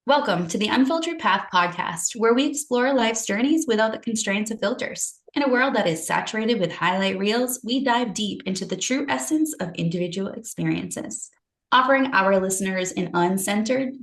Welcome to the Unfiltered Path podcast, where we explore life's journeys without the constraints of filters. In a world that is saturated with highlight reels, we dive deep into the true essence of individual experiences, offering our listeners an uncensored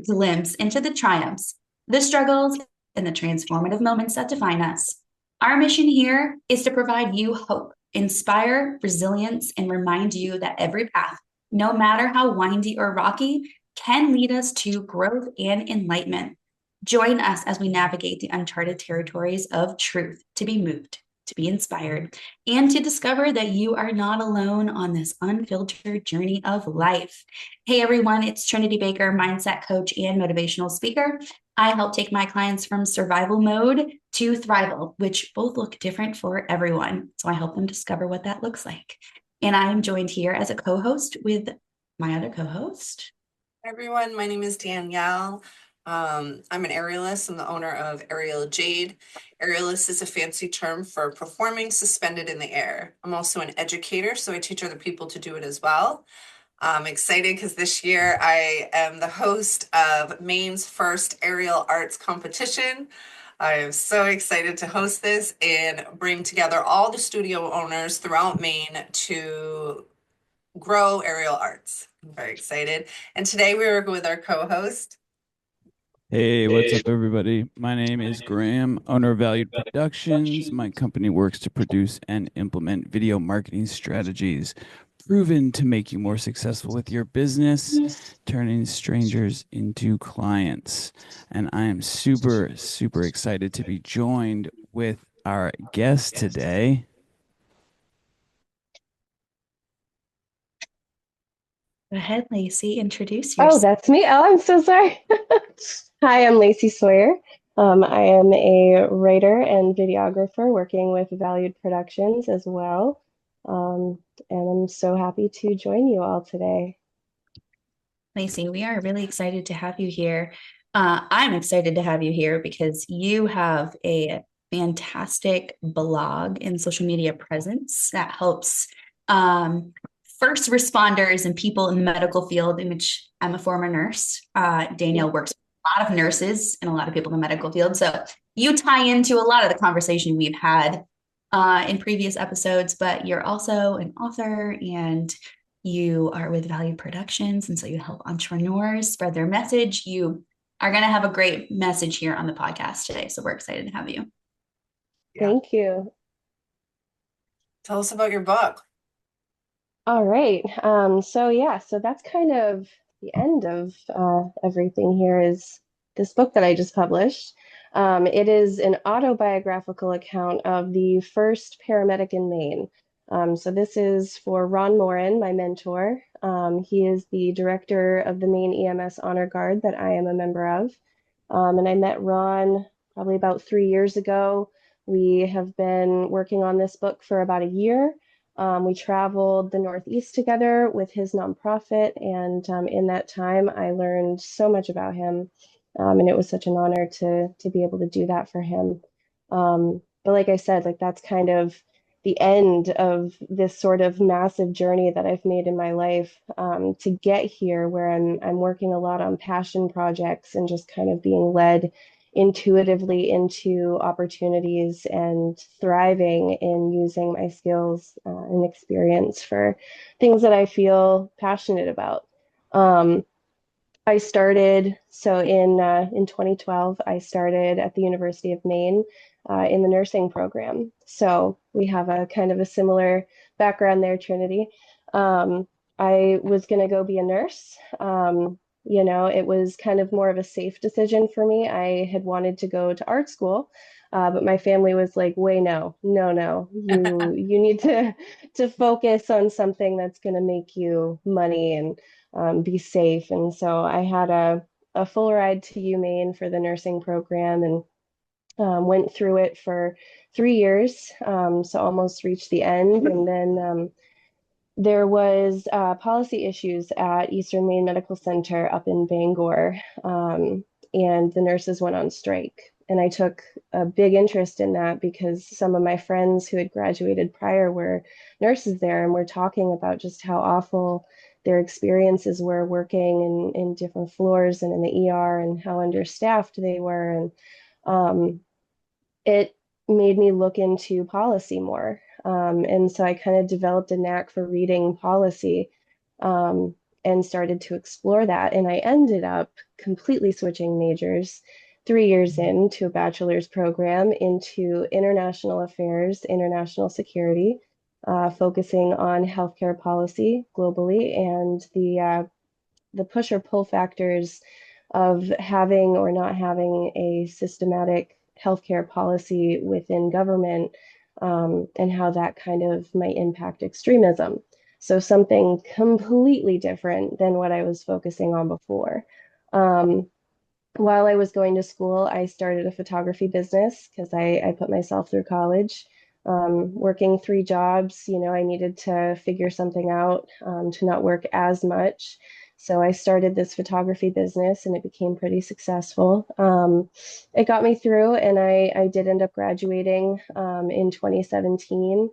glimpse into the triumphs, the struggles, and the transformative moments that define us. Our mission here is to provide you hope, inspire resilience, and remind you that every path, no matter how windy or rocky, can lead us to growth and enlightenment. Join us as we navigate the uncharted territories of truth, to be moved, to be inspired, and to discover that you are not alone on this unfiltered journey of life. Hey everyone, it's Trinity Baker, mindset coach and motivational speaker. I help take my clients from survival mode to thrival, which both look different for everyone. So I help them discover what that looks like. And I am joined here as a co-host with my other co-host. Hi everyone, my name is Danielle. I'm an aerialist. I'm the owner of Aerial Jade. Aerialist is a fancy term for performing suspended in the air. I'm also an educator, so I teach other people to do it as well. I'm excited because this year I am the host of Maine's first aerial arts competition. I am so excited to host this and bring together all the studio owners throughout Maine to grow aerial arts. I'm very excited. And today we are with our co-host. Hey, what's up, everybody? My name is Graham, owner of Valued Productions. My company works to produce and implement video marketing strategies proven to make you more successful with your business, turning strangers into clients. And I am super, super excited to be joined with our guest today. Go ahead, Lacey, introduce Oh, yourself. that's me. Oh, I'm so sorry. Hi, I'm Lacey Sawyer. I am a writer and videographer working with Valued Productions as well. And I'm so happy to join you all today. Lacey, we are really excited to have you here. I'm excited to have you here because you have a fantastic blog and social media presence that helps first responders and people in the medical field, in which I'm a former nurse. Danielle works with a lot of nurses and a lot of people in the medical field. So you tie into a lot of the conversation we've had in previous episodes, but you're also an author and you are with Value Productions, and so you help entrepreneurs spread their message. You are going to have a great message here on the podcast today, so we're excited to have you. Thank you. Tell us about your book. All right. So that's kind of the end of everything here is this book that I just published. It is an autobiographical account of the first paramedic in Maine. So this is for Ron Morin, my mentor. He is the director of the Maine EMS Honor Guard that I am a member of. And I met Ron probably about 3 years ago. We have been working on this book for about a year. We traveled the Northeast together with his nonprofit, and in that time, I learned so much about him, and it was such an honor to be able to do that for him. But like I said, like that's kind of the end of this sort of massive journey that I've made in my life to get here, where I'm working a lot on passion projects and just kind of being led intuitively into opportunities and thriving in using my skills and experience for things that I feel passionate about. I started in 2012. I started at the University of Maine in the nursing program. So we have a kind of a similar background there, Trinity. I was going to go be a nurse. It was kind of more of a safe decision for me. I had wanted to go to art school, but my family was like, "Wait, no, no, no. You need to focus on something that's going to make you money and be safe." And so I had a full ride to UMaine for the nursing program and went through it for 3 years, so almost reached the end. And then there was policy issues at Eastern Maine Medical Center up in Bangor, and the nurses went on strike. And I took a big interest in that because some of my friends who had graduated prior were nurses there, and were talking about just how awful their experiences were working in different floors and in the ER and how understaffed they were. And it made me look into policy more. And so I kind of developed a knack for reading policy and started to explore that. And I ended up completely switching majors 3 years into a bachelor's program into international affairs, international security, focusing on healthcare policy globally and the push or pull factors of having or not having a systematic healthcare policy within government, and how that kind of might impact extremism. So something completely different than what I was focusing on before. Um, while I was going to school, I started a photography business because I put myself through college. Working 3 jobs, I needed to figure something out, to not work as much. So I started this photography business and it became pretty successful. It got me through, and I did end up graduating in 2017.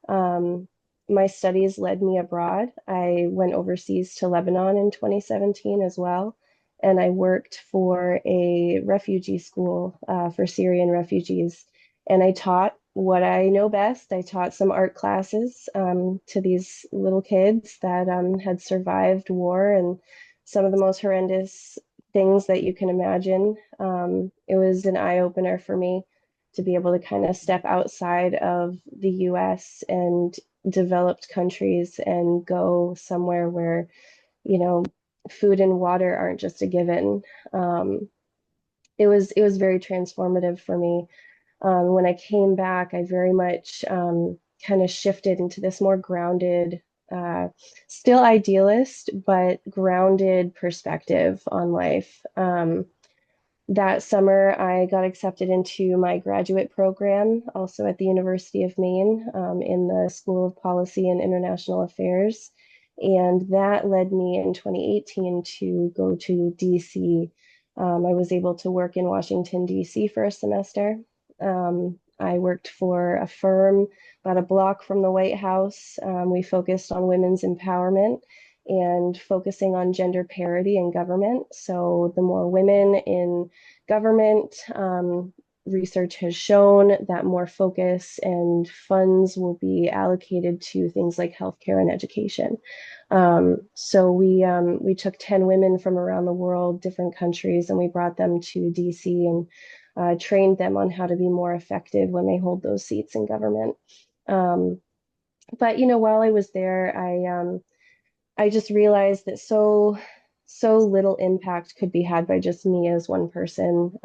Um, my studies led me abroad. I went overseas to Lebanon in 2017 as well, and I worked for a refugee school for Syrian refugees. And I taught what I know best. I taught some art classes to these little kids that had survived war and some of the most horrendous things that you can imagine. It was an eye opener for me to be able to kind of step outside of the US and developed countries and go somewhere where, you know, food and water aren't just a given. Um, it was very transformative for me. When I came back, I very much kind of shifted into this more grounded, uh, still idealist, but grounded perspective on life. That summer, I got accepted into my graduate program, also at the University of Maine, in the School of Policy and International Affairs. And that led me in 2018 to go to DC. I was able to work in Washington, DC for a semester. I worked for a firm about a block from the White House. We focused on women's empowerment and focusing on gender parity in government. So the more women in government, research has shown that more focus and funds will be allocated to things like healthcare and education. So we took 10 women from around the world, different countries, and we brought them to DC and trained them on how to be more effective when they hold those seats in government. But while I was there, I just realized that so little impact could be had by just me as one person.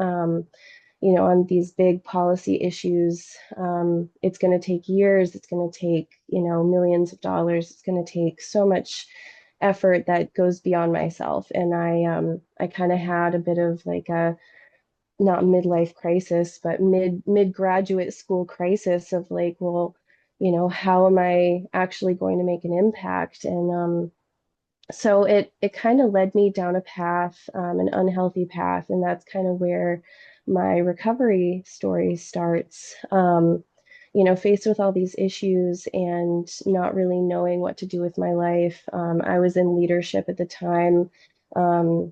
On these big policy issues, it's going to take years. It's going to take millions of dollars. It's going to take so much effort that goes beyond myself. And I kind of had a bit of like a not midlife crisis, but mid graduate school crisis of like, well, how am I actually going to make an impact? And so it kind of led me down a path, an unhealthy path, and that's kind of where my recovery story starts. Faced with all these issues and not really knowing what to do with my life. I was in leadership at the time, um,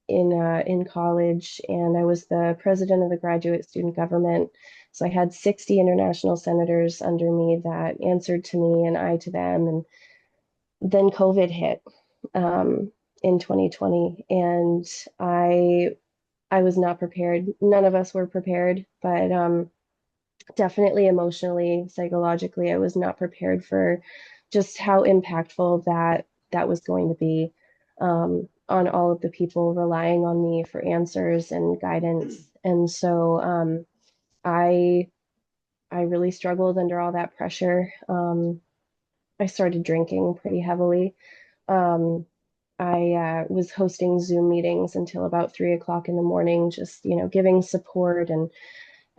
in college, and I was the president of the graduate student government. So I had 60 international senators under me that answered to me and I to them. And then COVID hit in 2020, and I was not prepared. None of us were prepared, but definitely emotionally, psychologically, I was not prepared for just how impactful that was going to be, on all of the people relying on me for answers and guidance. And so I I really struggled under all that pressure. I started drinking pretty heavily. Um, I was hosting Zoom meetings until about 3 o'clock in the morning, just, giving support and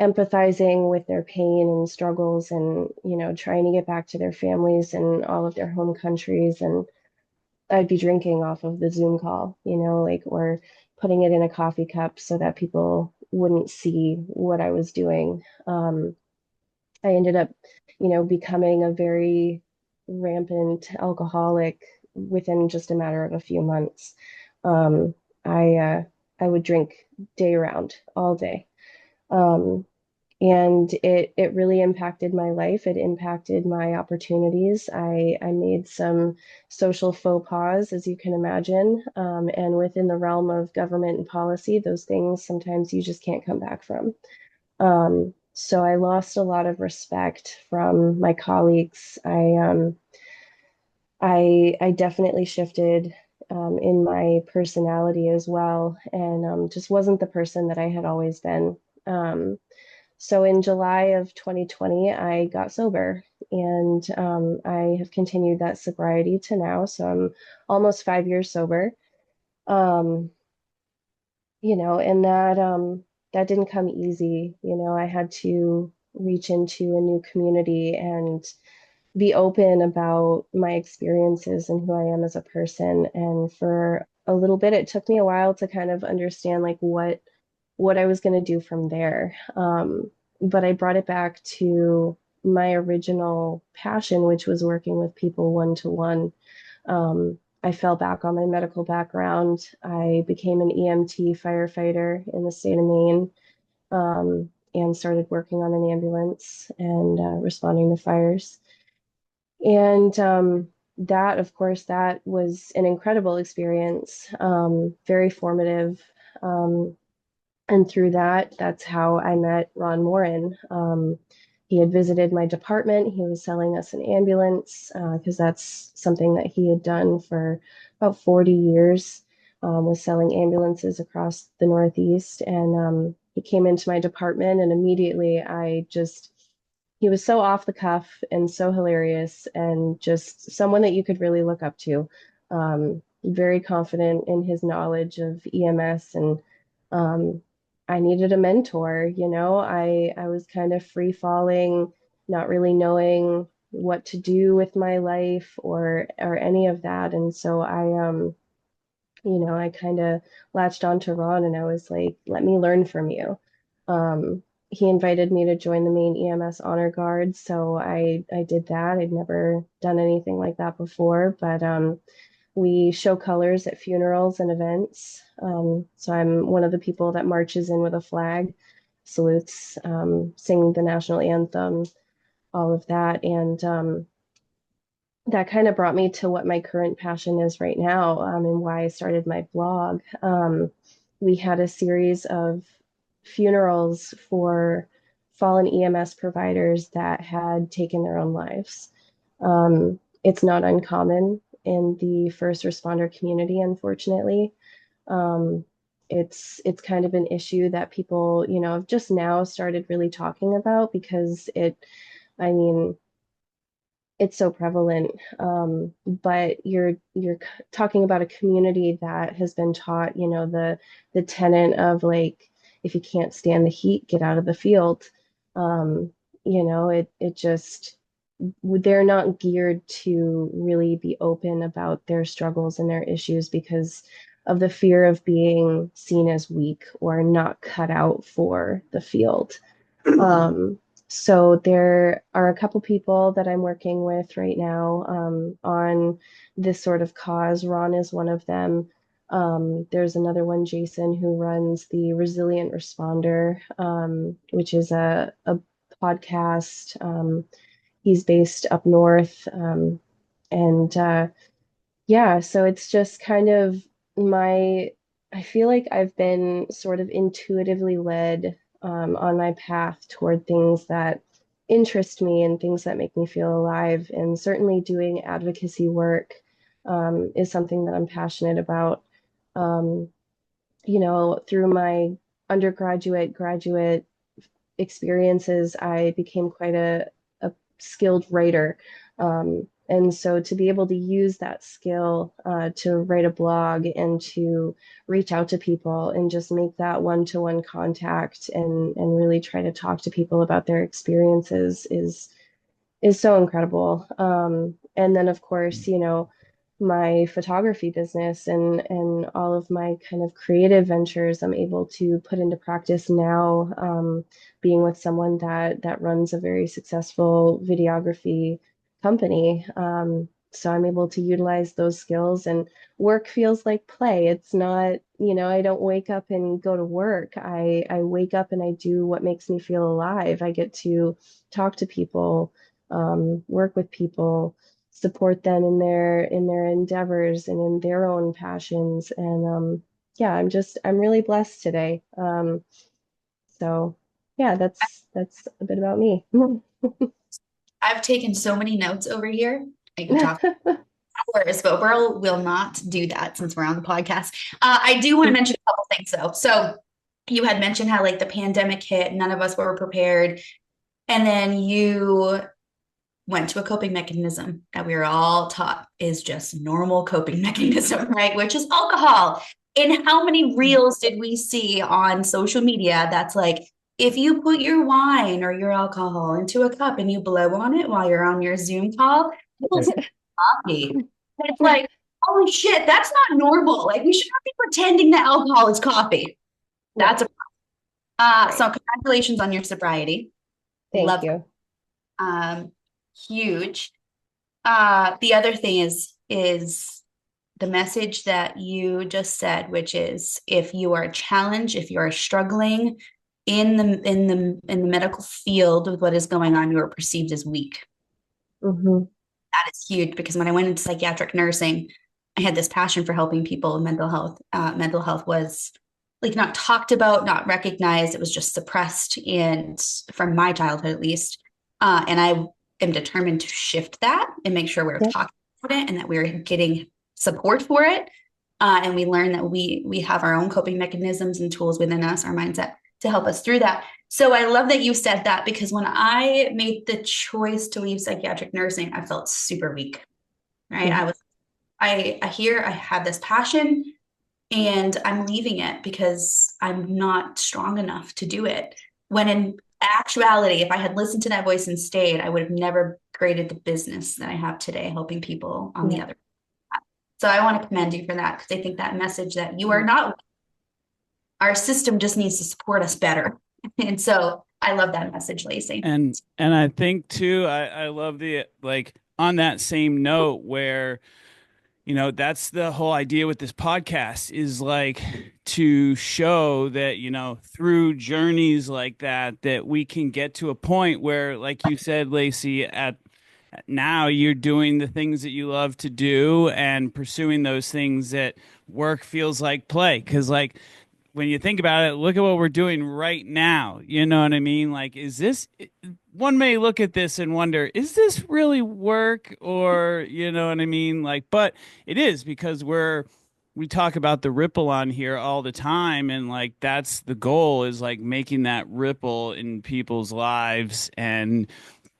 empathizing with their pain and struggles and, trying to get back to their families and all of their home countries. And I'd be drinking off of the Zoom call, like, or putting it in a coffee cup so that people wouldn't see what I was doing. I ended up, becoming a very rampant alcoholic within just a matter of a few months. Um, I would drink day round all day. Um, and it really impacted my life. It impacted my opportunities. I made some social faux pas, as you can imagine. And within the realm of government and policy, those things sometimes you just can't come back from. So I lost a lot of respect from my colleagues. I definitely shifted in my personality as well, and just wasn't the person that I had always been. So in July of 2020, I got sober, and I have continued that sobriety to now. So I'm almost 5 years sober. Um, and that didn't come easy. I had to reach into a new community and be open about my experiences and who I am as a person. And for a little bit, it took me a while to kind of understand like what I was going to do from there. But I brought it back to my original passion, which was working with people one to one. I fell back on my medical background. I became an EMT firefighter in the state of Maine, and started working on an ambulance and responding to fires. And that, of course, that was an incredible experience, very formative. Um, and through that, that's how I met Ron Morin. He had visited my department. He was selling us an ambulance because that's something that he had done for about 40 years, was selling ambulances across the Northeast. And he came into my department, and immediately he was so off the cuff and so hilarious and just someone that you could really look up to. Very confident in his knowledge of EMS, and um, I needed a mentor. I was kind of free falling, not really knowing what to do with my life or any of that. And so I kind of latched onto Ron, and I was like, let me learn from you. He invited me to join the Maine EMS Honor Guard, so I did that. I'd never done anything like that before, but we show colors at funerals and events. So I'm one of the people that marches in with a flag, salutes, singing the national anthem, all of that. And that kind of brought me to what my current passion is right now, and why I started my blog. We had a series of funerals for fallen EMS providers that had taken their own lives. It's not uncommon in the first responder community, unfortunately. Um, it's kind of an issue that people, have just now started really talking about because I mean, it's so prevalent. But you're talking about a community that has been taught, the tenet of like, if you can't stand the heat, get out of the field. Um, it just they're not geared to really be open about their struggles and their issues because of the fear of being seen as weak or not cut out for the field. So there are a couple people that I'm working with right now on this sort of cause. Ron is one of them. There's another one, Jason, who runs the Resilient Responder, which is a podcast. He's based up north. And yeah, so it's just kind of I feel like I've been sort of intuitively led on my path toward things that interest me and things that make me feel alive. And certainly doing advocacy work is something that I'm passionate about. Um, through my graduate experiences, I became quite a skilled writer. And so to be able to use that skill to write a blog and to reach out to people and just make that one-to-one contact and really try to talk to people about their experiences is so incredible. And then of course, my photography business and all of my kind of creative ventures I'm able to put into practice now, being with someone that runs a very successful videography company. So I'm able to utilize those skills, and work feels like play. It's not, I don't wake up and go to work. I wake up and I do what makes me feel alive. I get to talk to people, work with people, support them in their endeavors and in their own passions. And yeah, I'm really blessed today. So yeah, that's a bit about me. I've taken so many notes over here. I could talk hours, but we'll not do that since we're on the podcast. I do want to mention a couple things though. So you had mentioned how like the pandemic hit, none of us were prepared. And then you went to a coping mechanism that we were all taught is just normal coping mechanism, right? Which is alcohol. And how many reels did we see on social media that's like, if you put your wine or your alcohol into a cup and you blow on it while you're on your Zoom call, it's coffee. And it's like, holy shit, that's not normal. Like, we should not be pretending that alcohol is coffee. That's a so congratulations on your sobriety. Thank you. Huge. The other thing is the message that you just said, which is if you are challenged, if you are struggling in the medical field with what is going on, you are perceived as weak. That is huge, because when I went into psychiatric nursing, I had this passion for helping people with mental health. Mental health was like not talked about, not recognized. It was just suppressed, and from my childhood at least. And I am determined to shift that and make sure we're talking about it and that we're getting support for it. And we learn that we have our own coping mechanisms and tools within us, our mindset, to help us through that. So I love that you said that, because when I made the choice to leave psychiatric nursing, I felt super weak, right? I have this passion and I'm leaving it because I'm not strong enough to do it. When in actuality, if I had listened to that voice and stayed, I would have never created the business that I have today, helping people on the other side. So I want to commend you for that, because I think that message that you are not, our system just needs to support us better. And so I love that message, Lacey. And I think too, I love the, like, on that same note where, that's the whole idea with this podcast, is like to show that, through journeys like that we can get to a point where, like you said, Lacey, now you're doing the things that you love to do and pursuing those things that work feels like play. Because, like, when you think about it, look at what we're doing right now. You know what I mean? Like, one may look at this and wonder, is this really work? Or, you know what I mean? Like, but it is, because we talk about the ripple on here all the time. And like, that's the goal, is like making that ripple in people's lives. And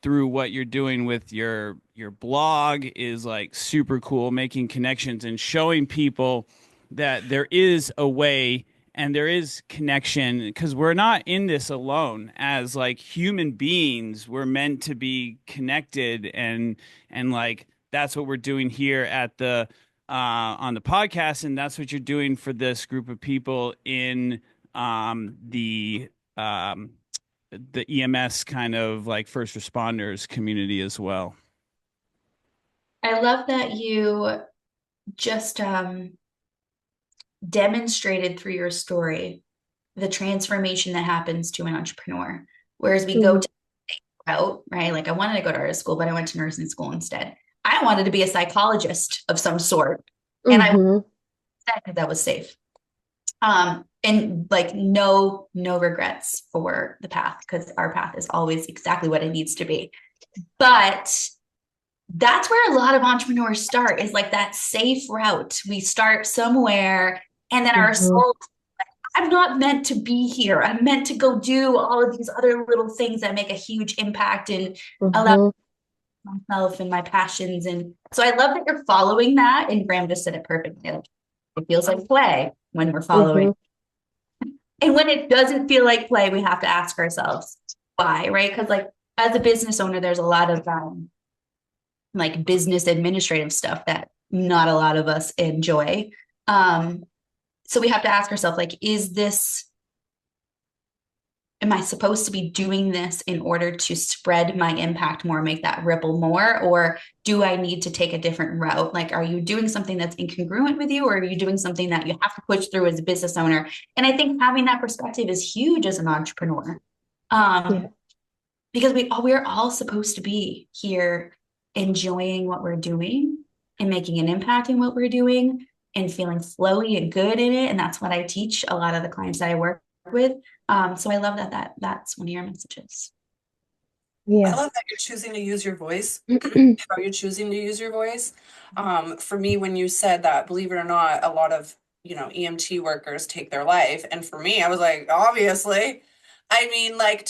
through what you're doing with your blog is like super cool, making connections and showing people that there is a way and there is connection, because we're not in this alone. As like human beings, we're meant to be connected, and like that's what we're doing here at the on the podcast, and that's what you're doing for this group of people in the EMS kind of like first responders community as well. I love that you just demonstrated through your story the transformation that happens to an entrepreneur. Whereas we go to route, right? Like, I wanted to go to art school, but I went to nursing school instead. I wanted to be a psychologist of some sort. And I said that that was safe. And like no regrets for the path, because our path is always exactly what it needs to be. But that's where a lot of entrepreneurs start, is like that safe route. We start somewhere, and then our soul, I'm not meant to be here. I'm meant to go do all of these other little things that make a huge impact and allow myself and my passions. And so I love that you're following that. And Graham just said it perfectly. Like, it feels like play when we're following. And when it doesn't feel like play, we have to ask ourselves why, right? Because like, as a business owner, there's a lot of like business administrative stuff that not a lot of us enjoy. So we have to ask ourselves, like, am am I supposed to be doing this in order to spread my impact more, make that ripple more? Or do I need to take a different route? Like, are you doing something that's incongruent with you, or are you doing something that you have to push through as a business owner? And I think having that perspective is huge as an entrepreneur. Because we're all supposed to be here enjoying what we're doing and making an impact in what we're doing and feeling flowy and good in it. And that's what I teach a lot of the clients that I work with. So I love that's one of your messages. I love that you're choosing to use your voice, how you're choosing to use your voice. For me, when you said that, believe it or not, a lot of, EMT workers take their life. And for me, I was like, obviously, I mean, like,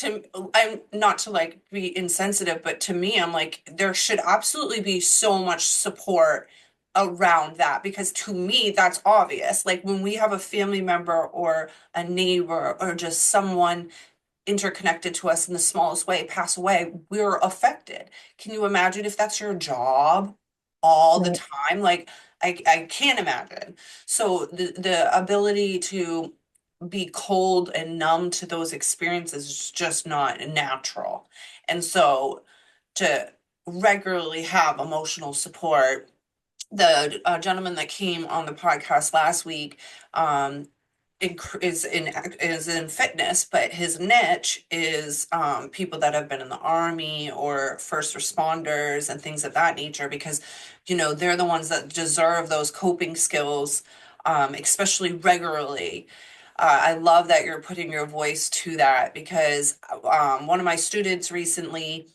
I'm not to like be insensitive, but to me, I'm like, there should absolutely be so much support around that, because to me, that's obvious. Like when we have a family member or a neighbor or just someone interconnected to us in the smallest way pass away, we're affected. Can you imagine if that's your job all the time? Like I can't imagine. So the ability to be cold and numb to those experiences is just not natural. And so to regularly have emotional support, the gentleman that came on the podcast last week, is in fitness, but his niche is people that have been in the army or first responders and things of that nature, because they're the ones that deserve those coping skills, especially regularly. I love that you're putting your voice to that, because one of my students recently,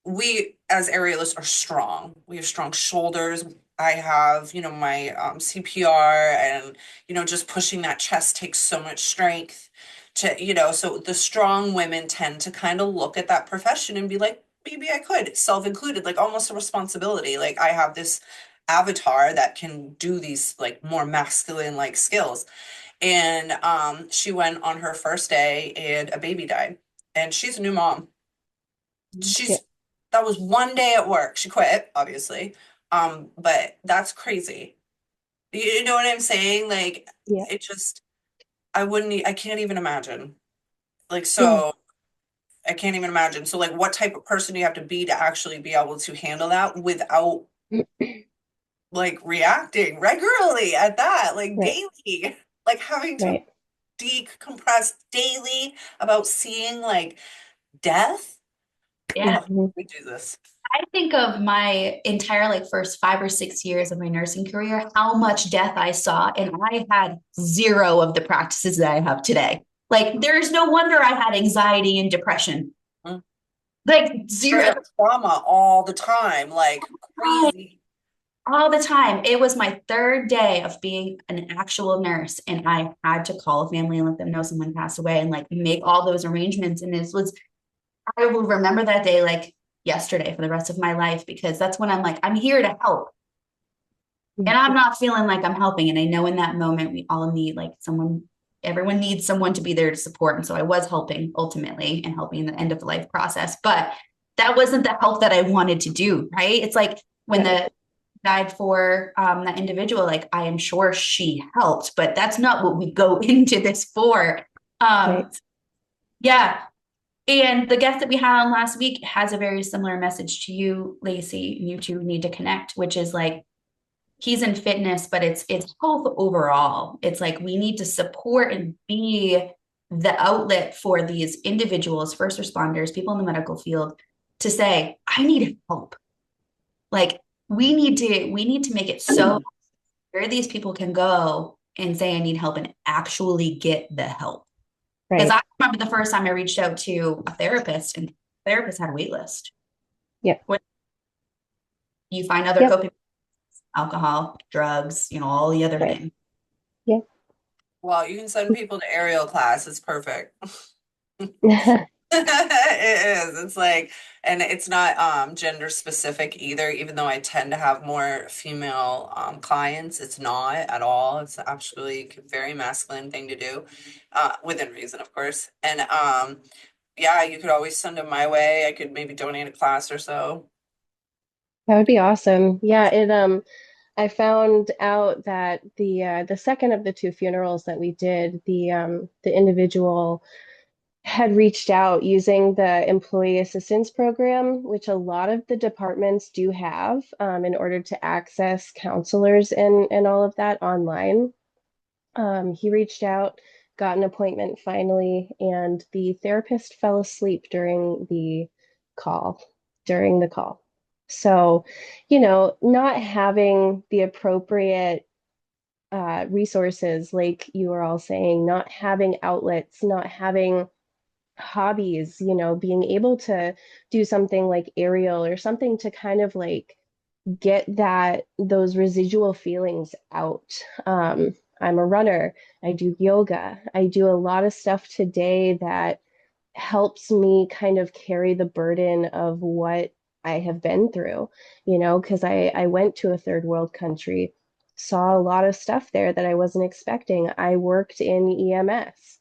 we as aerialists are strong. We have strong shoulders. I have, my CPR, and, just pushing that chest takes so much strength to, so the strong women tend to kind of look at that profession and be like, maybe I could, self-included, like almost a responsibility. Like I have this avatar that can do these like more masculine like skills. And she went on her first day and a baby died. And she's a new mom. That was one day at work. She quit, obviously. But that's crazy. You know what I'm saying? Like, it just, I can't even imagine. Like, so I can't even imagine. So like, what type of person do you have to be to be able to handle that without like reacting regularly at that, like daily, like having to decompress daily about seeing like death? Yeah. We do this. I think of my entire like first 5 or 6 years of my nursing career, how much death I saw, and I had zero of the practices that I have today. Like there's no wonder I had anxiety and depression. Like zero trauma all the time, like crazy. All the time. It was my third day of being an actual nurse, and I had to call a family and let them know someone passed away and like make all those arrangements. And I will remember that day like yesterday for the rest of my life, because that's when I'm like, I'm here to help. And I'm not feeling like I'm helping. And I know in that moment, we all need like everyone needs someone to be there to support. And so I was helping ultimately and helping in the end of the life process, but that wasn't the help that I wanted to do. Right. It's like when the died for that individual, like I am sure she helped, but that's not what we go into this for. Yeah. And the guest that we had on last week has a very similar message to you, Lacey. You two need to connect, which is like, he's in fitness, but it's health overall. It's like, we need to support and be the outlet for these individuals, first responders, people in the medical field, to say, I need help. Like, we need to make it so where these people can go and say, I need help, and actually get the help. Because I remember the first time I reached out to a therapist, and the therapist had a wait list. When you find other coping, alcohol, drugs, all the other things. Well, you can send people to aerial class. It's perfect. It is. It's like, and it's not gender specific either, even though I tend to have more female clients. It's not at all. It's actually a very masculine thing to do, within reason, of course. And yeah, you could always send them my way. I could maybe donate a class or so. That would be awesome. Yeah, I found out that the second of the two funerals that we did, the individual had reached out using the employee assistance program, which a lot of the departments do have, in order to access counselors and all of that online. He reached out, got an appointment finally, and the therapist fell asleep call, during the call. So, not having the appropriate resources, like you were all saying, not having outlets, not having hobbies, being able to do something like aerial or something to kind of like get those residual feelings out. I'm a runner. I do yoga. I do a lot of stuff today that helps me kind of carry the burden of what I have been through, because I went to a third world country, saw a lot of stuff there that I wasn't expecting. I worked in EMS,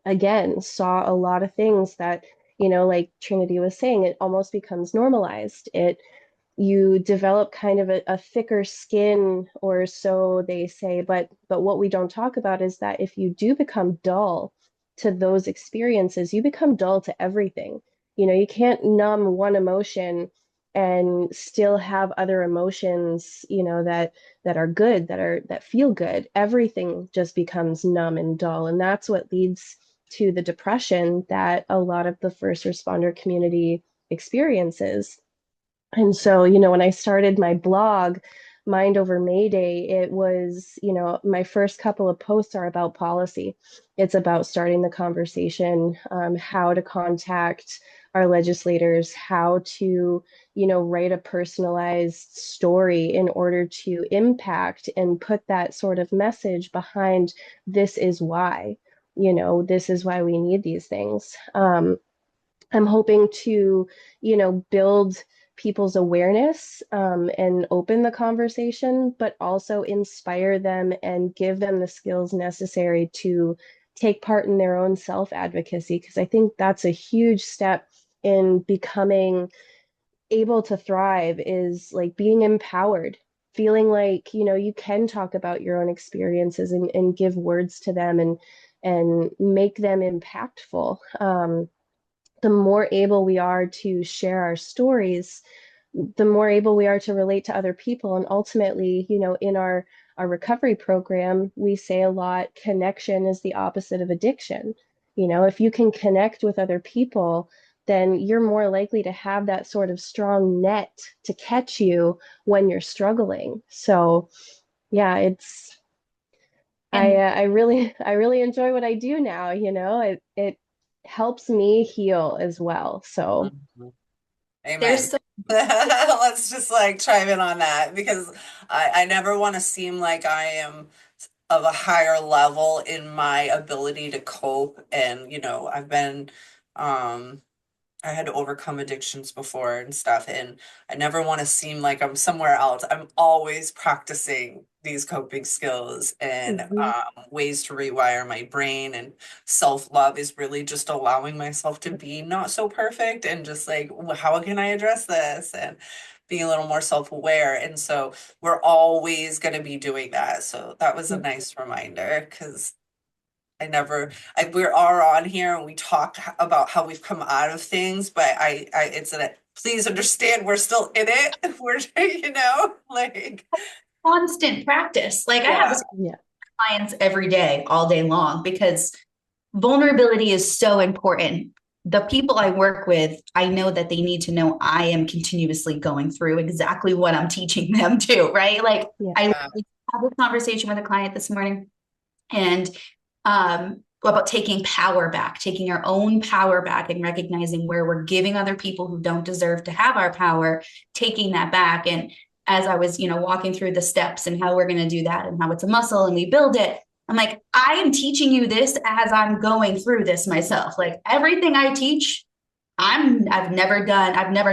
again, saw a lot of things that, like Trinity was saying, it almost becomes normalized. You develop kind of a thicker skin, or so they say, but what we don't talk about is that if you do become dull to those experiences, you become dull to everything. You can't numb one emotion and still have other emotions, that are good, that feel good. Everything just becomes numb and dull, and that's what leads to the depression that a lot of the first responder community experiences. And so, when I started my blog, Mind Over Mayday, it was, my first couple of posts are about policy. It's about starting the conversation, how to contact our legislators, how to, write a personalized story in order to impact and put that sort of message behind this is why, this is why we need these things. I'm hoping to, build people's awareness, and open the conversation, but also inspire them and give them the skills necessary to take part in their own self-advocacy, because I think that's a huge step in becoming able to thrive, is like being empowered, feeling like, you can talk about your own experiences and give words to them and make them impactful. The more able we are to share our stories, the more able we are to relate to other people. And ultimately, in our recovery program, we say a lot, connection is the opposite of addiction. If you can connect with other people, then you're more likely to have that sort of strong net to catch you when you're struggling. So yeah, I really enjoy what I do now. It helps me heal as well. So Amen. There's so Let's just like chime in on that, because I never want to seem like I am of a higher level in my ability to cope. And, I've been, I had to overcome addictions before and stuff, and I never want to seem like I'm somewhere else. I'm always practicing these coping skills and mhm. ways to rewire my brain. And self-love is really just allowing myself to be not so perfect and just like, how can I address this? And being a little more self-aware. And so we're always going to be doing that. So that was a nice reminder, because we are on here and we talk about how we've come out of things, but please understand we're still in it. We're, like, constant practice. Like I have yeah, this with clients every day, all day long, because vulnerability is so important. The people I work with, I know that they need to know I am continuously going through exactly what I'm teaching them to, right? Like Yeah. I had this conversation with a client this morning, and about taking power back, taking our own power back and recognizing where we're giving other people who don't deserve to have our power, taking that back. And as I was, walking through the steps and how we're going to do that and how it's a muscle and we build it, I'm like, I am teaching you this as I'm going through this myself. Like everything I teach, I've never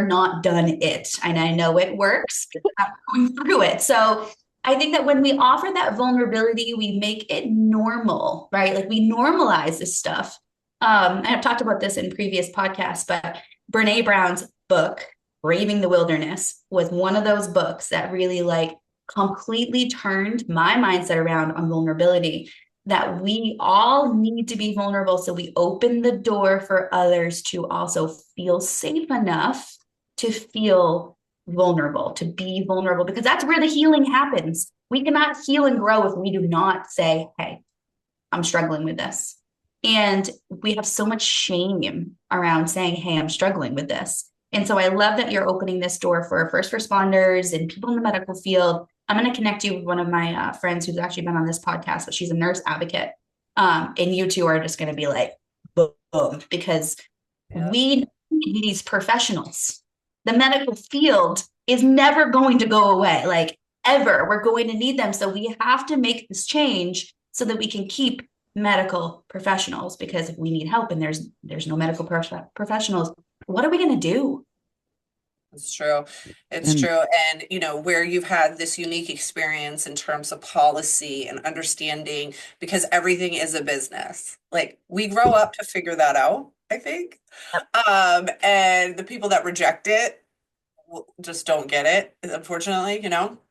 not done it. And I know it works. I'm going through it. So I think that when we offer that vulnerability, we make it normal, right? Like we normalize this stuff. And I've talked about this in previous podcasts, but Brene Brown's book, Braving the Wilderness, was one of those books that really like completely turned my mindset around on vulnerability. that we all need to be vulnerable. So we open the door for others to also feel safe enough to feel vulnerable, to be vulnerable, because that's where the healing happens. We cannot heal and grow if we do not say, hey, I'm struggling with this. And we have so much shame around saying, hey, I'm struggling with this. And so I love that you're opening this door for first responders and people in the medical field. I'm going to connect you with one of my friends who's actually been on this podcast, but she's a nurse advocate. And you two are just going to be like, boom, because we need these professionals. The medical field is never going to go away, like ever. We're going to need them. So we have to make this change so that we can keep medical professionals, because if we need help and there's no medical professionals, what are we going to do? It's true. It's true. And, where you've had this unique experience in terms of policy and understanding, because everything is a business. Like, we grow up to figure that out, I think. And the people that reject it just don't get it, unfortunately,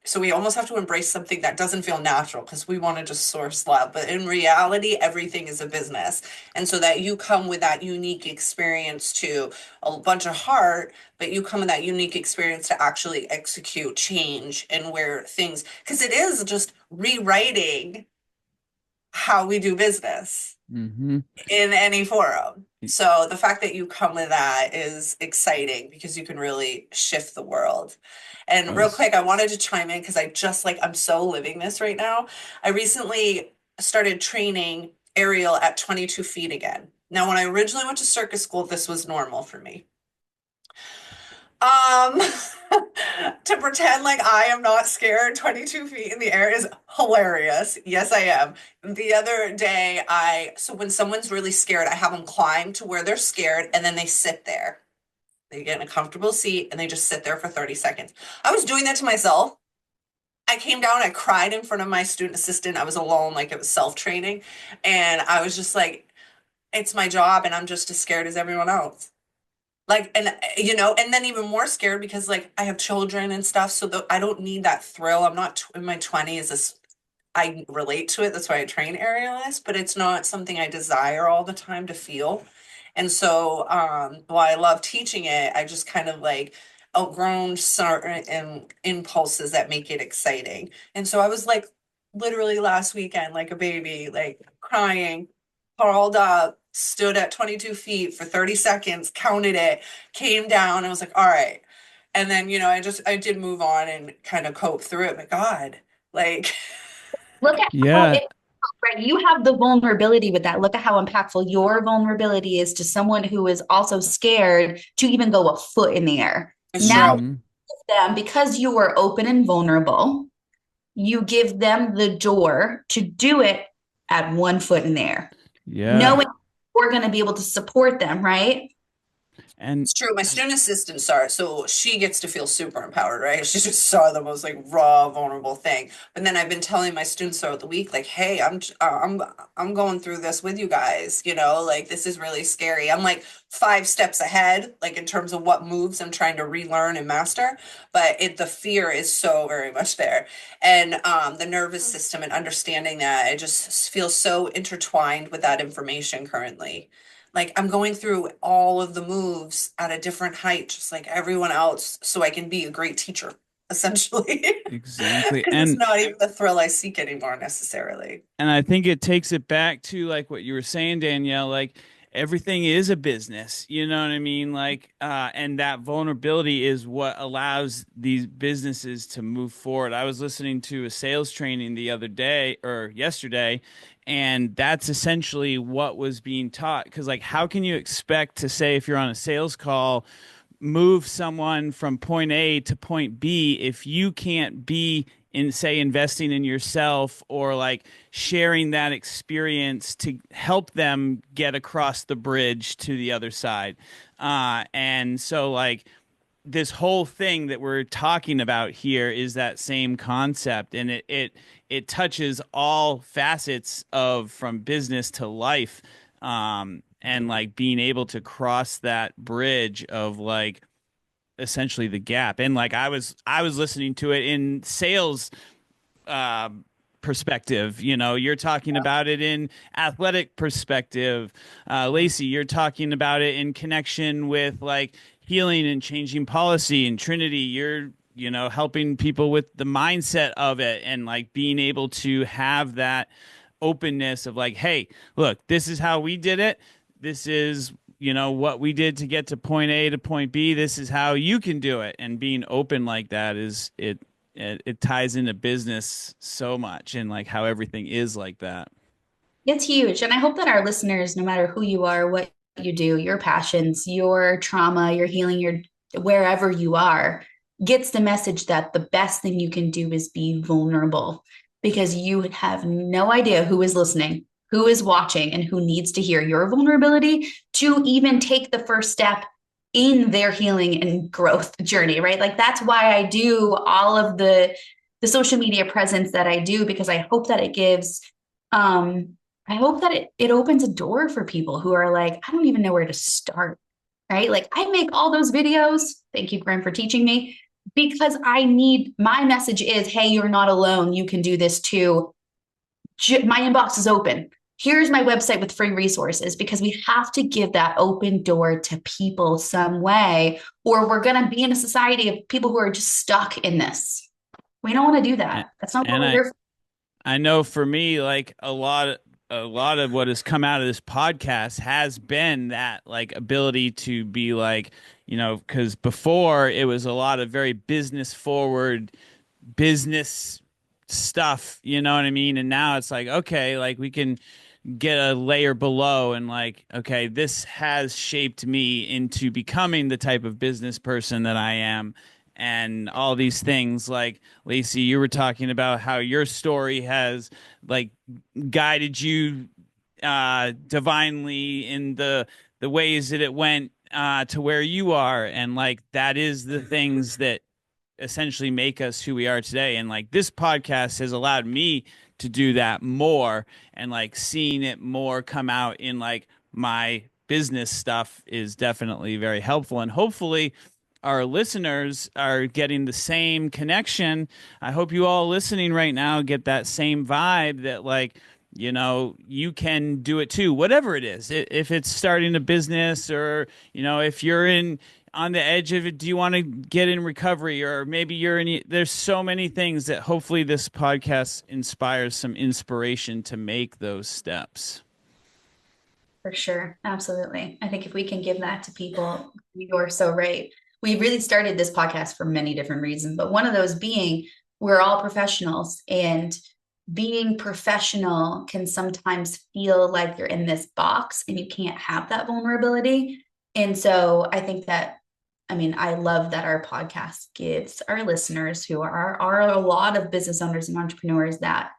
So we almost have to embrace something that doesn't feel natural because we want to just source love. But in reality, everything is a business. And so that you come with that unique experience to a bunch of heart, but you come with that unique experience to actually execute change and where things, because it is just rewriting how we do business in any forum. So the fact that you come with that is exciting because you can really shift the world. And real quick, I wanted to chime in because I'm so living this right now. I recently started training aerial at 22 feet again. Now, when I originally went to circus school, this was normal for me. To pretend like I am not scared 22 feet in the air is hilarious. Yes, I am. The other day, so when someone's really scared, I have them climb to where they're scared and then they sit there. They get in a comfortable seat and they just sit there for 30 seconds. I was doing that to myself. I came down, I cried in front of my student assistant. I was alone, like it was self-training. And I was just like, it's my job and I'm just as scared as everyone else. Like, and and then even more scared because like I have children and stuff. So I don't need that thrill. I'm not in my 20s. I relate to it. That's why I train aerialists, but it's not something I desire all the time to feel. And so, while I love teaching it, I just kind of like outgrown certain impulses that make it exciting. And so I was like, literally last weekend, like a baby, like crying, curled up, stood at 22 feet for 30 seconds, counted it, came down, and was like, all right. And then, I did move on and kind of cope through it. But God, like, Look at how right, you have the vulnerability with that. Look at how impactful your vulnerability is to someone who is also scared to even go a foot in the air. it's Now, true. them, because you are open and vulnerable, you give them the door to do it at 1 foot in the air. Yeah. Knowing we're going to be able to support them, right? And it's true. My student assistant saw it, so she gets to feel super empowered, right? She just saw the most like raw, vulnerable thing. But then I've been telling my students throughout the week, like, hey, I'm going through this with you guys. Like this is really scary. I'm like 5 steps ahead, like in terms of what moves I'm trying to relearn and master. But the fear is so very much there, and the nervous system and understanding that it just feels so intertwined with that information currently. Like I'm going through all of the moves at a different height, just like everyone else, so I can be a great teacher, essentially. exactly. Because it's not even the thrill I seek anymore necessarily. And I think it takes it back to like what you were saying, Danielle, like everything is a business, you know what I mean? Like, and that vulnerability is what allows these businesses to move forward. I was listening to a sales training the other day or yesterday, and that's essentially what was being taught. Cause like, how can you expect to say, if you're on a sales call, move someone from point A to point B if you can't be in, say, investing in yourself or like sharing that experience to help them get across the bridge to the other side. And so like this whole thing that we're talking about here is that same concept, and it touches all facets of from business to life, and like being able to cross that bridge of like essentially the gap. And like I was listening to it in sales perspective. You're talking about it in athletic perspective. Lacey, you're talking about it in connection with like healing and changing policy. And Trinity, you're helping people with the mindset of it and like being able to have that openness of like, hey, look, this is how we did it. This is what we did to get to point A to point B. This is how you can do it. And being open like that it ties into business so much, and like how everything is like that. It's huge. And I hope that our listeners, no matter who you are, what you do, your passions, your trauma, your healing, your wherever you are, gets the message that the best thing you can do is be vulnerable, because you have no idea who is listening, who is watching, and who needs to hear your vulnerability to even take the first step in their healing and growth journey, right? Like that's why I do all of the social media presence that I do, because I hope that it gives I hope that it opens a door for people who are like, I don't even know where to start, right? Like I make all those videos. Thank you, Graham, for teaching me, because my message is, hey, you're not alone. You can do this too. My inbox is open. Here's my website with free resources, because we have to give that open door to people some way, or we're going to be in a society of people who are just stuck in this. We don't want to do that. That's not what we're here for. I know for me, like a lot of what has come out of this podcast has been that like ability to be like, because before it was a lot of very business forward business stuff, you know what I mean? And now it's like, okay, like we can get a layer below and like, okay, this has shaped me into becoming the type of business person that I am. And all these things, like Lacey, you were talking about how your story has like guided you divinely in the ways that it went to where you are, and like that is the things that essentially make us who we are today. And like this podcast has allowed me to do that more, and like seeing it more come out in like my business stuff is definitely very helpful, and hopefully our listeners are getting the same connection. I hope you all listening right now get that same vibe that like, you can do it too, whatever it is. If it's starting a business, or, if you're on the edge of it, do you want to get in recovery, or maybe there's so many things that hopefully this podcast inspires some inspiration to make those steps. For sure. Absolutely. I think if we can give that to people, you're so right. We really started this podcast for many different reasons, but one of those being we're all professionals, and being professional can sometimes feel like you're in this box and you can't have that vulnerability. And so I think that, I love that our podcast gives our listeners, who are a lot of business owners and entrepreneurs, that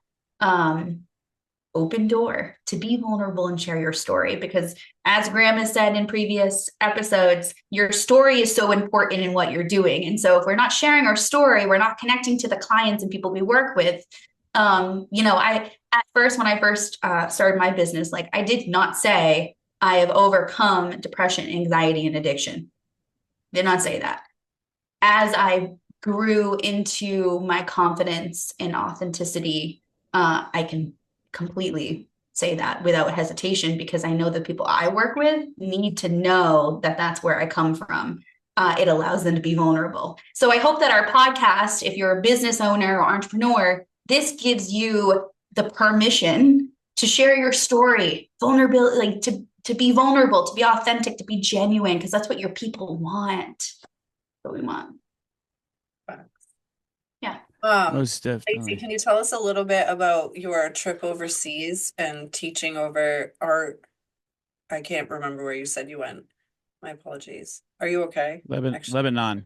open door to be vulnerable and share your story, because as Graham has said in previous episodes, your story is so important in what you're doing. And so if we're not sharing our story, we're not connecting to the clients and people we work with. At first, when I first started my business, like I did not say I have overcome depression, anxiety, and addiction. Did not say that. As I grew into my confidence and authenticity, I can completely say that without hesitation, because I know the people I work with need to know that that's where I come from. It allows them to be vulnerable. So I hope that our podcast, if you're a business owner or entrepreneur, this gives you the permission to share your story, vulnerability, like to be vulnerable, to be authentic, to be genuine, because that's what your people want. That's what we want. Yeah. Most definitely. Lacey, can you tell us a little bit about your trip overseas and teaching over art? I can't remember where you said you went. My apologies. Are you okay? Lebanon.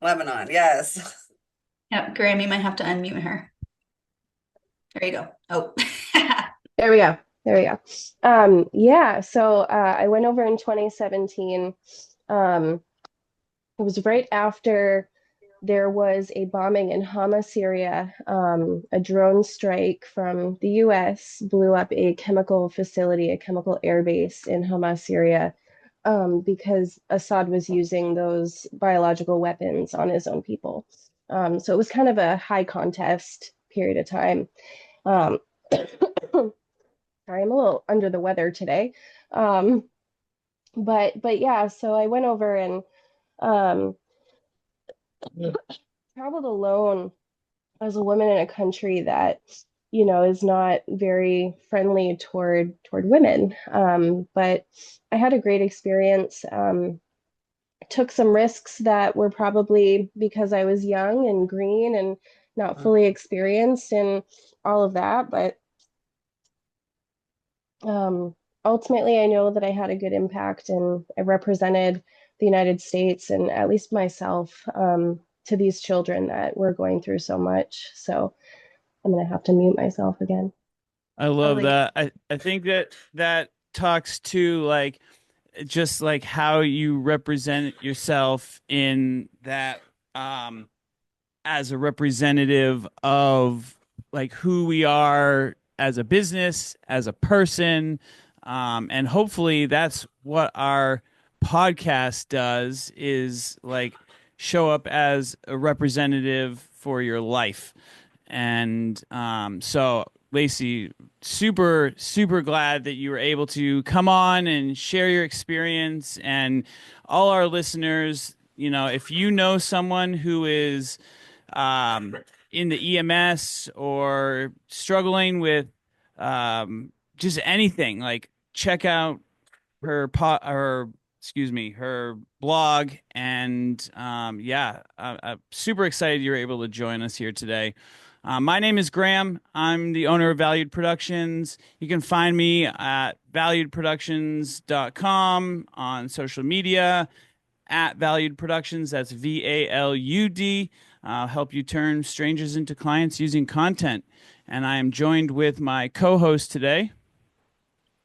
Lebanon, yes. Yeah, Graham, you might have to unmute her. There you go. Oh. There we go. So I went over in 2017. It was right after there was a bombing in Hama, Syria. A drone strike from the US blew up a chemical facility, a chemical airbase in Hama, Syria, because Assad was using those biological weapons on his own people. So it was kind of a high contest period of time. Um, sorry, I'm a little under the weather today. But yeah, so I went over and um, traveled alone as a woman in a country that, is not very friendly toward women. But I had a great experience. Took some risks that were probably because I was young and green and not fully experienced in all of that. But ultimately, I know that I had a good impact and I represented the United States and at least myself to these children that were going through so much. So I'm going to have to mute myself again. I love that. I think that talks to like just like how you represent yourself in that as a representative of like who we are as a business, as a person. And hopefully that's what our podcast does, is like show up as a representative for your life. And so Lacey, super, super glad that you were able to come on and share your experience. And all our listeners, if you know someone who is in the EMS or struggling with just anything, like check out her blog. And I'm super excited you were able to join us here today. My name is Graham. I'm the owner of Valued Productions. You can find me at valuedproductions.com, on social media at Valued Productions. That's VALUD. I'll help you turn strangers into clients using content. And I am joined with my co-host today.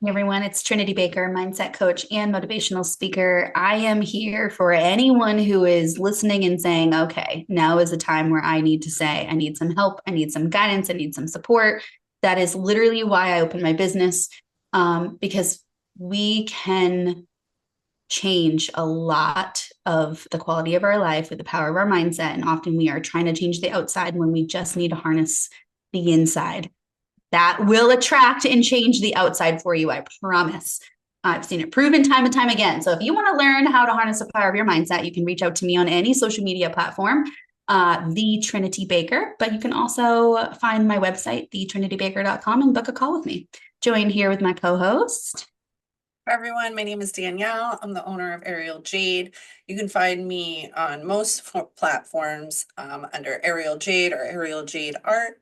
Hey everyone, it's Trinity Baker, mindset coach and motivational speaker. I am here for anyone who is listening and saying, okay, now is the time where I need to say, I need some help, I need some guidance, I need some support. That is literally why I opened my business, because we can change a lot of the quality of our life with the power of our mindset. And often we are trying to change the outside when we just need to harness the inside. That will attract and change the outside for you, I promise. I've seen it proven time and time again. So if you want to learn how to harness the power of your mindset, you can reach out to me on any social media platform, the Trinity Baker. But you can also find my website, thetrinitybaker.com, and book a call with me. Joined here with my co-host. Hi everyone, my name is Danielle. I'm the owner of Aerial Jade. You can find me on most platforms under Aerial Jade or Aerial Jade Art.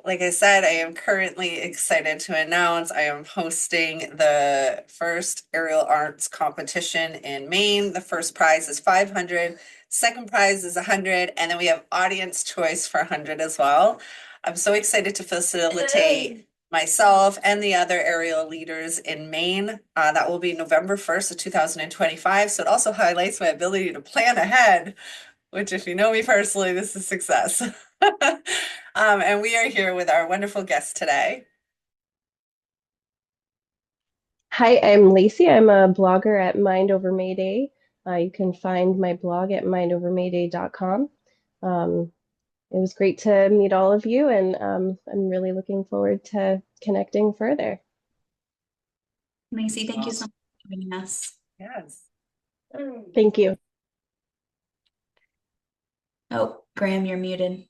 Like I said, I am currently excited to announce I am hosting the first aerial arts competition in Maine. The first prize is 500, second prize is 100, and then we have audience choice for 100 as well. I'm so excited to facilitate myself and the other aerial leaders in Maine. That will be November 1st of 2025. So it also highlights my ability to plan ahead, which if you know me personally, this is success. And we are here with our wonderful guest today. Hi, I'm Lacey. I'm a blogger at Mind Over Mayday. You can find my blog at mindovermayday.com. It was great to meet all of you, and I'm really looking forward to connecting further. Lacey, thank you so much for joining us. Yes. Thank you. Oh, Graham, you're muted.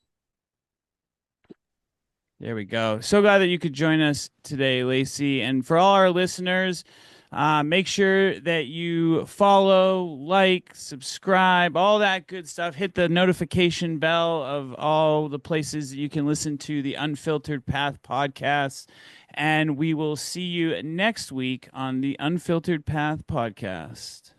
There we go. So glad that you could join us today, Lacey. And for all our listeners, make sure that you follow, like, subscribe, all that good stuff. Hit the notification bell of all the places that you can listen to the Unfiltered Path podcast. And we will see you next week on the Unfiltered Path podcast.